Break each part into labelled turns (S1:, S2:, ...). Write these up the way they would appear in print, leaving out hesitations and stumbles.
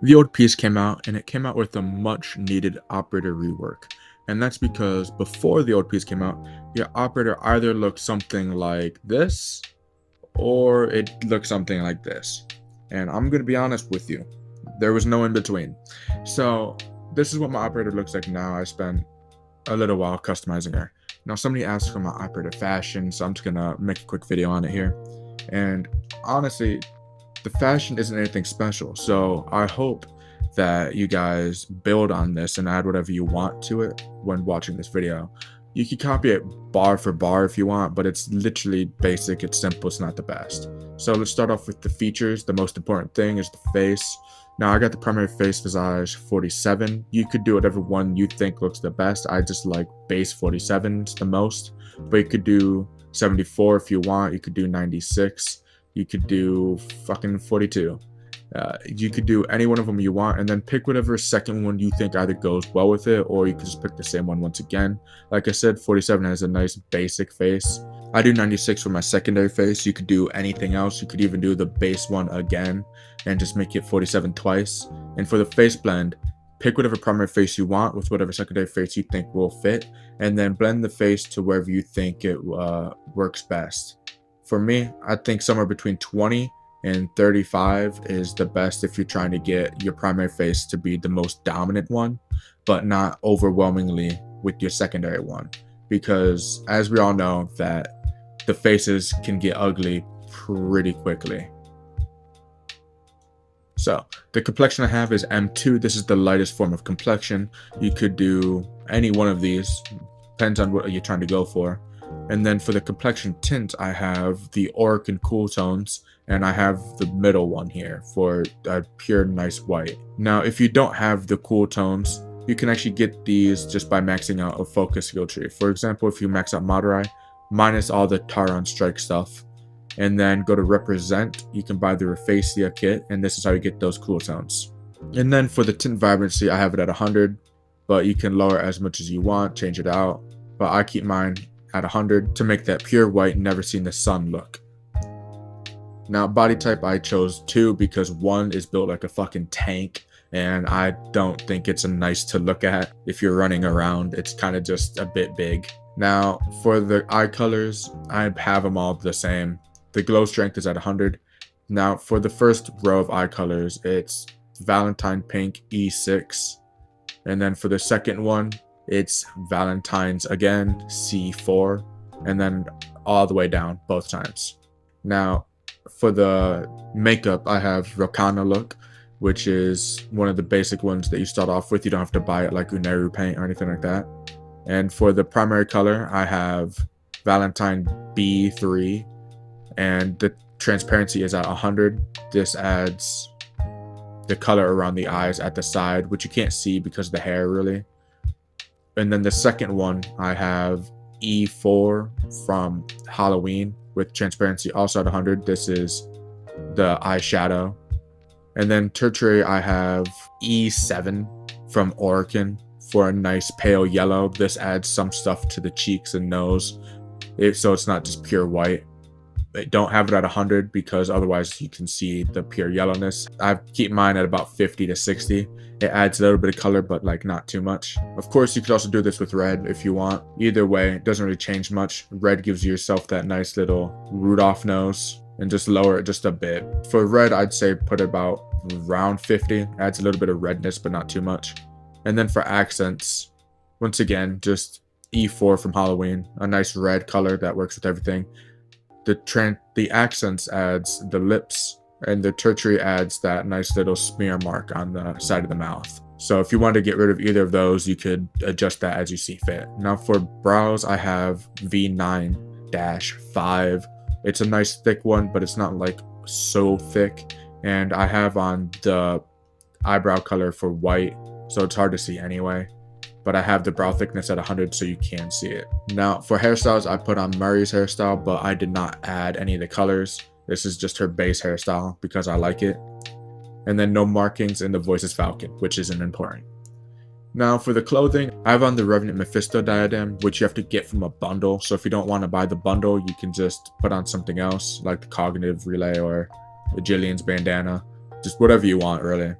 S1: The old piece came out and it came out with a much needed operator rework. And that's because before the old piece came out, your operator either looked something like this or it looked something like this. And I'm going to be honest with you, there was no in between. So this is what my operator looks like now. I spent a little while customizing her. Now somebody asked for my operator fashion, so I'm just going to make a quick video on it here. And honestly, the fashion isn't anything special. So I hope that you guys build on this and add whatever you want to it when watching this video. You can copy it bar for bar if you want, but it's literally basic, it's simple, it's not the best. So let's start off with the features. The most important thing is the face. Now I got the primary face visage 47. You could do whatever one you think looks the best. I just like base 47s the most, but you could do 74 if you want. You could do 96. You could do fucking 42. You could do any one of them you want, and then pick whatever second one you think either goes well with it, or you could just pick the same one once again. Like I said, 47 has a nice basic face. I do 96 for my secondary face. You could do anything else. You could even do the base one again and just make it 47 twice. And for the face blend, pick whatever primary face you want with whatever secondary face you think will fit, and then blend the face to wherever you think it works best. For me, I think somewhere between 20 and 35 is the best if you're trying to get your primary face to be the most dominant one, but not overwhelmingly with your secondary one. Because as we all know that the faces can get ugly pretty quickly. So the complexion I have is M2. This is the lightest form of complexion. You could do any one of these, depends on what you're trying to go for. And then for the complexion tint, I have the Auric and Cool Tones, and I have the middle one here for a pure nice white. Now, if you don't have the cool tones, you can actually get these just by maxing out a focus skill tree. For example, if you max out Madurai, minus all the Taron Strike stuff, and then go to Represent, you can buy the Raphacia kit, and this is how you get those cool tones. And then for the tint vibrancy, I have it at 100, but you can lower it as much as you want, change it out. But I keep mine at 100 to make that pure white, never seen the sun look. Now, body type I chose 2 because 1 is built like a fucking tank, and I don't think it's a nice to look at if you're running around. It's kind of just a bit big. Now, for the eye colors, I have them all the same. The glow strength is at 100. Now, for the first row of eye colors, it's Valentine Pink E6. And then for the second one, it's Valentine's again, C4. And then all the way down both times. Now, for the makeup, I have Rokana look, which is one of the basic ones that you start off with. You don't have to buy it like Uneru paint or anything like that. And for the primary color, I have Valentine B3, and the transparency is at 100. This adds the color around the eyes at the side, which you can't see because of the hair really. And then the second one, I have E4 from Halloween with transparency also at 100. This is the eyeshadow. And then tertiary, I have E7 from Oricon for a nice pale yellow. This adds some stuff to the cheeks and nose, so it's not just pure white. I don't have it at 100 because otherwise you can see the pure yellowness. I keep mine at about 50 to 60. It adds a little bit of color, but like not too much. Of course, you could also do this with red if you want. Either way, it doesn't really change much. Red gives yourself that nice little Rudolph nose, and just lower it just a bit. For red, I'd say put about around 50. Adds a little bit of redness, but not too much. And then for accents, once again, just E4 from Halloween, a nice red color that works with everything. The accents adds the lips, and the tertiary adds that nice little smear mark on the side of the mouth. So if you want to get rid of either of those, you could adjust that as you see fit. Now for brows, I have V9-5. It's a nice thick one, but it's not like so thick. And I have on the eyebrow color for white, so it's hard to see anyway. But I have the brow thickness at 100 so you can see it. Now for hairstyles, I put on Murray's hairstyle, but I did not add any of the colors. This is just her base hairstyle because I like it. And then no markings, and the voice is Falcon, which isn't important. Now for the clothing, I have on the Revenant Mephisto diadem, which you have to get from a bundle. So if you don't want to buy the bundle, you can just put on something else like the Cognitive Relay or the Jillian's bandana. Just whatever you want really.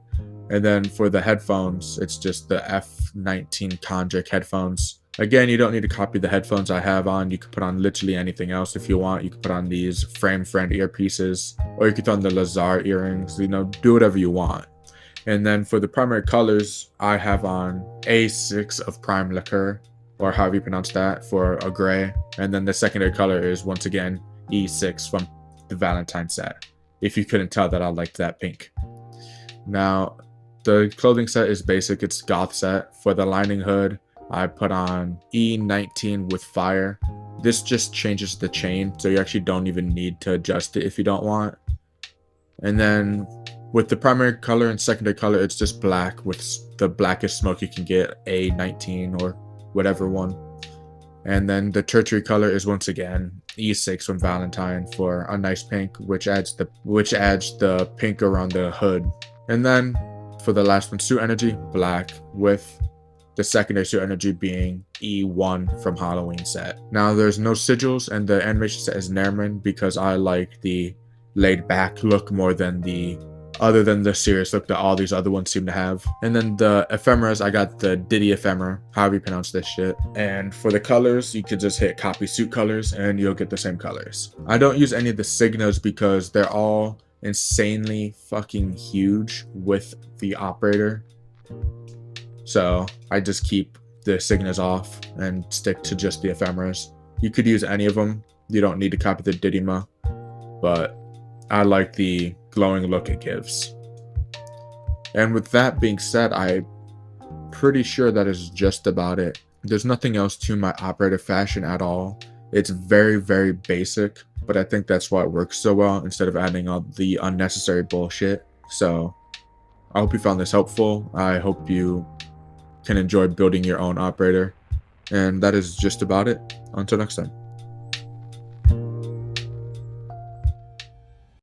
S1: And then for the headphones, it's just the F19 Conjure headphones. Again, you don't need to copy the headphones I have on. You can put on literally anything else if you want. You can put on these Frame Friend earpieces, or you could put on the Lazar earrings, do whatever you want. And then for the primary colors, I have on A6 of Prime Liqueur, or however you pronounce that, for a gray. And then the secondary color is, once again, E6 from the Valentine set. If you couldn't tell that I liked that pink. Now, the clothing set is basic. It's goth set. For the lining hood, I put on E19 with fire. This just changes the chain, so you actually don't even need to adjust it if you don't want. And then with the primary color and secondary color, it's just black with the blackest smoke you can get, A19 or whatever one. And then the tertiary color is once again E6 from Valentine for a nice pink, which adds the pink around the hood. And then for the last one, suit energy, black, with the secondary suit energy being E1 from Halloween set. Now there's no sigils, and the animation set is Nairman because I like the laid back look more than other than the serious look that all these other ones seem to have. And then the ephemeras, I got the Diddy ephemera, however you pronounce this shit. And for the colors, you could just hit copy suit colors and you'll get the same colors. I don't use any of the signas because they're all insanely fucking huge with the operator. So I just keep the signas off and stick to just the ephemeras. You could use any of them. You don't need to copy the Didyma, but I like the glowing look it gives. And with that being said, I'm pretty sure that is just about it. There's nothing else to my operator fashion at all. It's very, very basic, but I think that's why it works so well instead of adding all the unnecessary bullshit. So I hope you found this helpful. I hope you can enjoy building your own operator. And that is just about it. Until next time.